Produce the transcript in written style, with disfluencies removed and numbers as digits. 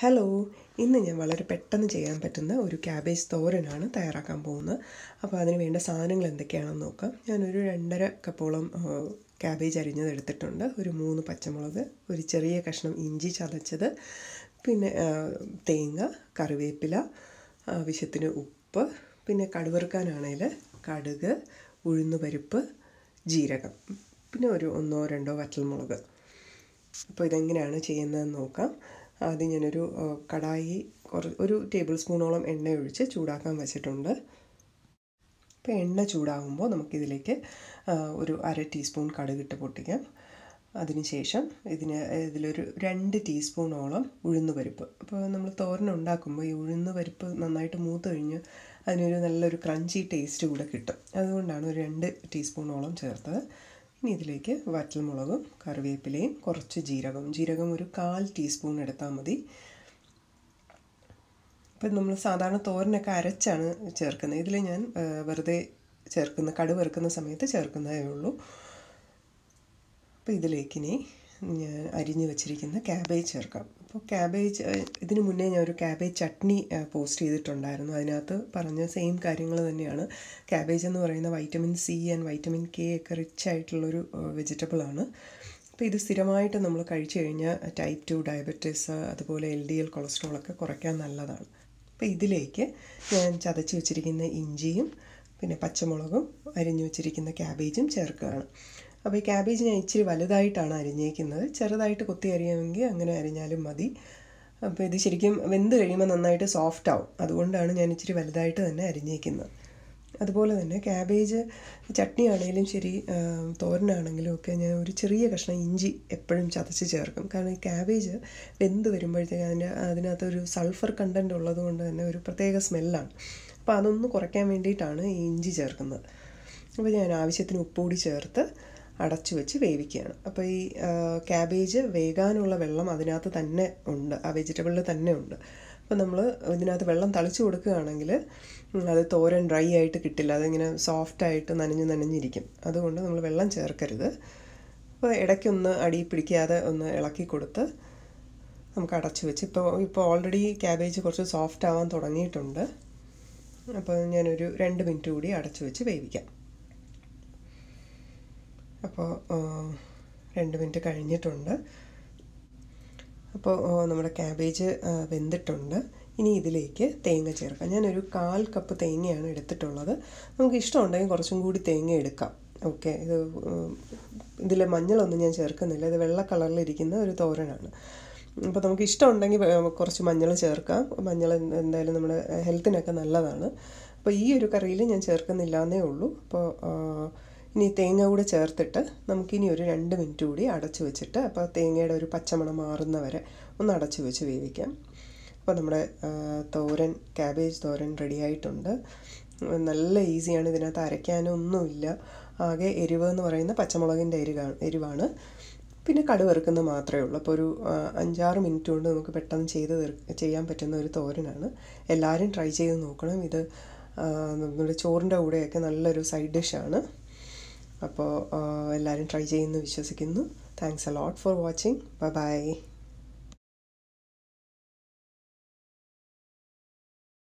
Hello, ഇന്ന് ഞാൻ വളരെ പെട്ടെന്ന് ചെയ്യാൻ പറ്റുന്ന ഒരു ക്യാബേജ് തോരനാണ് തയ്യാറാക്കാൻ പോകുന്നത്. അപ്പോൾ അതിന് വേണ്ട സാധനങ്ങൾ എന്തൊക്കെയാണെന്ന് നോക്കാം. ഞാനൊരു 2.5 കപ്പോളം ക്യാബേജ് അരിഞ്ഞത് എടുത്തിട്ടുണ്ട്. ഒരു 3 പച്ചമുളക്, ഒരു ചെറിയ കഷ്ണം ഇഞ്ചി ചതച്ചത്, പിന്നെ തേങ്ങ, കറിവേപ്പില, ആവശ്യത്തിന് ഉപ്പ്, പിന്നെ കടുവറുക്കാനാണെങ്കിൽ കടുക്, ഉഴുന്നുപരിപ്പ്, ജീരകം, പിന്നെ ഒരു 1-2 വറ്റൽമുളക്. അപ്പോൾ ഇതെങ്ങനെയാണ് ചെയ്യുന്നതെന്ന് നോക്കാം. ആദ്യം ഞാനൊരു കടായി ഒരു ടേബിൾ സ്പൂണോളം എണ്ണ ഒഴിച്ച് ചൂടാക്കാൻ വെച്ചിട്ടുണ്ട്. അപ്പോൾ എണ്ണ ചൂടാകുമ്പോൾ നമുക്കിതിലേക്ക് ഒരു 1/2 ടീസ്പൂൺ കടുകിട്ട് പൊട്ടിക്കാം. അതിനുശേഷം ഇതിലൊരു 2 ടീസ്പൂണോളം ഉഴുന്നുപരിപ്പ്. അപ്പോൾ നമ്മൾ തോരൻ ഉണ്ടാക്കുമ്പോൾ ഈ ഉഴുന്നുപരിപ്പ് നന്നായിട്ട് മൂത്ത് കഴിഞ്ഞ് അതിനൊരു നല്ലൊരു ക്രഞ്ചി ടേസ്റ്റ് കൂടെ കിട്ടും. അതുകൊണ്ടാണ് ഒരു 2 ടീസ്പൂണോളം ചേർത്തത്. ഇനി ഇതിലേക്ക് വറ്റൽമുളകും കറിവേപ്പിലയും കുറച്ച് ജീരകം ഒരു 1/4 ടീസ്പൂൺ എടുത്താൽ മതി. ഇപ്പം നമ്മൾ സാധാരണ തോരനൊക്കെ അരച്ചാണ് ചേർക്കുന്നത്. ഇതിൽ ഞാൻ വെറുതെ കടുക് വറുക്കുന്ന സമയത്ത് ചേർക്കുന്നതേ ഉള്ളൂ. അപ്പോൾ ഇതിലേക്കിനി ഞാൻ അരിഞ്ഞു വെച്ചിരിക്കുന്ന ക്യാബേജ് ചേർക്കാം. അപ്പോൾ ക്യാബേജ് ഇതിനു മുന്നേ ഞാൻ ഒരു ക്യാബേജ് ചട്നി പോസ്റ്റ് ചെയ്തിട്ടുണ്ടായിരുന്നു. അതിനകത്ത് പറഞ്ഞ സെയിം കാര്യങ്ങൾ തന്നെയാണ്. ക്യാബേജ് എന്ന് പറയുന്ന vitamin C and vitamin K ഒക്കെ റിച്ച് ആയിട്ടുള്ളൊരു വെജിറ്റബിളാണ്. അപ്പോൾ ഇത് സ്ഥിരമായിട്ട് നമ്മൾ കഴിച്ചു കഴിഞ്ഞാൽ ടൈപ്പ് 2 ഡയബറ്റീസ്, അതുപോലെ LDL കൊളസ്ട്രോളൊക്കെ കുറയ്ക്കാൻ നല്ലതാണ്. അപ്പോൾ ഇതിലേക്ക് ഞാൻ ചതച്ച് വെച്ചിരിക്കുന്ന ഇഞ്ചിയും പിന്നെ പച്ചമുളകും അരിഞ്ഞു വെച്ചിരിക്കുന്ന ക്യാബേജും ചേർക്കുകയാണ്. അപ്പോൾ ഈ ക്യാബേജ് ഞാൻ ഇച്ചിരി വലുതായിട്ടാണ് അരിഞ്ഞേക്കുന്നത്. ചെറുതായിട്ട് കൊത്തി അരിയാമെങ്കിൽ അങ്ങനെ അരിഞ്ഞാലും മതി. അപ്പോൾ ഇത് ശരിക്കും വെന്ത് കഴിയുമ്പോൾ നന്നായിട്ട് സോഫ്റ്റ് ആവും. അതുകൊണ്ടാണ് ഞാൻ ഇച്ചിരി വലുതായിട്ട് തന്നെ അരിഞ്ഞേക്കുന്നത്. അതുപോലെ തന്നെ ക്യാബേജ് ചട്നി ആണെങ്കിലും ശരി, തോരനാണെങ്കിലും ഒക്കെ ഞാൻ ഒരു ചെറിയ കഷ്ണം ഇഞ്ചി എപ്പോഴും ചതച്ച് ചേർക്കും. കാരണം ഈ ക്യാബേജ് വെന്ത് വരുമ്പോഴത്തേക്ക് അതിനകത്തൊരു സൾഫർ കണ്ടൻറ്റ് ഉള്ളത് കൊണ്ട് തന്നെ ഒരു പ്രത്യേക സ്മെല്ലാണ്. അപ്പോൾ അതൊന്ന് കുറയ്ക്കാൻ വേണ്ടിയിട്ടാണ് ഈ ഇഞ്ചി ചേർക്കുന്നത്. അപ്പോൾ ഞാൻ ആവശ്യത്തിന് ഉപ്പ് കൂടി ചേർത്ത് അടച്ചു വെച്ച് വേവിക്കുകയാണ്. അപ്പോൾ ഈ ക്യാബേജ് വേകാനുള്ള വെള്ളം അതിനകത്ത് തന്നെ ഉണ്ട്, ആ വെജിറ്റബിളിൽ തന്നെ ഉണ്ട്. അപ്പോൾ നമ്മൾ ഇതിനകത്ത് വെള്ളം തളിച്ച് കൊടുക്കുകയാണെങ്കിൽ അത് തോരൻ ഡ്രൈ ആയിട്ട് കിട്ടില്ല. അതിങ്ങനെ സോഫ്റ്റായിട്ട് നനഞ്ഞിരിക്കും. അതുകൊണ്ട് നമ്മൾ വെള്ളം ചേർക്കരുത്. അപ്പോൾ ഇടയ്ക്കൊന്ന് അടി പിടിക്കാതെ ഒന്ന് ഇളക്കി കൊടുത്ത് നമുക്ക് അടച്ചു വെച്ച് ഇപ്പോൾ ഓൾറെഡി ക്യാബേജ് കുറച്ച് സോഫ്റ്റ് ആവാൻ തുടങ്ങിയിട്ടുണ്ട്. അപ്പോൾ ഞാനൊരു 2 മിനിറ്റ് കൂടി അടച്ചു വെച്ച് വേവിക്കാം. അപ്പോൾ 2 മിനിറ്റ് കഴിഞ്ഞിട്ടുണ്ട്. അപ്പോൾ നമ്മുടെ ക്യാബേജ് വെന്തിട്ടുണ്ട്. ഇനി ഇതിലേക്ക് തേങ്ങ ചേർക്കാം. ഞാനൊരു 1/4 കപ്പ് തേങ്ങയാണ് എടുത്തിട്ടുള്ളത്. നമുക്ക് ഇഷ്ടമുണ്ടെങ്കിൽ കുറച്ചും കൂടി തേങ്ങ എടുക്കാം. ഓക്കെ, ഇതിൽ മഞ്ഞളൊന്നും ഞാൻ ചേർക്കുന്നില്ല. ഇത് വെള്ള കളറിലിരിക്കുന്ന ഒരു തോരനാണ്. അപ്പോൾ നമുക്ക് ഇഷ്ടമുണ്ടെങ്കിൽ കുറച്ച് മഞ്ഞൾ ചേർക്കാം. മഞ്ഞൾ എന്തായാലും നമ്മുടെ ഹെൽത്തിനൊക്കെ നല്ലതാണ്. അപ്പോൾ ഈ ഒരു കറിയിൽ ഞാൻ ചേർക്കുന്നില്ല എന്നേ ഉള്ളൂ. അപ്പോൾ ഇനി തേങ്ങ കൂടെ ചേർത്തിട്ട് നമുക്കിനി ഒരു 2 മിനിറ്റ് കൂടി അടച്ചു വെച്ചിട്ട് അപ്പോൾ തേങ്ങയുടെ ഒരു പച്ചമണം മാറുന്ന വരെ ഒന്ന് അടച്ചു വെച്ച് വേവിക്കാം. അപ്പോൾ നമ്മുടെ ക്യാബേജ് തോരൻ റെഡി ആയിട്ടുണ്ട്. നല്ല ഈസിയാണ്. ഇതിനകത്ത് അരയ്ക്കാനൊന്നുമില്ല. ആകെ എരിവ് എന്ന് പറയുന്ന പച്ചമുളകിൻ്റെ എരിവാണ്. പിന്നെ കടുക് വറുക്കുന്നത് മാത്രമേ ഉള്ളൂ. അപ്പോൾ ഒരു 5-6 മിനിറ്റ് കൊണ്ട് നമുക്ക് പെട്ടെന്ന് ചെയ്യാൻ പറ്റുന്ന ഒരു തോരനാണ്. എല്ലാവരും ട്രൈ ചെയ്ത് നോക്കണം. ഇത് നമ്മുടെ ചോറിൻ്റെ കൂടെയൊക്കെ നല്ലൊരു സൈഡ് ഡിഷാണ്. അപ്പോൾ എല്ലാവരും ട്രൈ ചെയ്യുമെന്ന് വിശ്വസിക്കുന്നു. Thanks a lot for watching. By.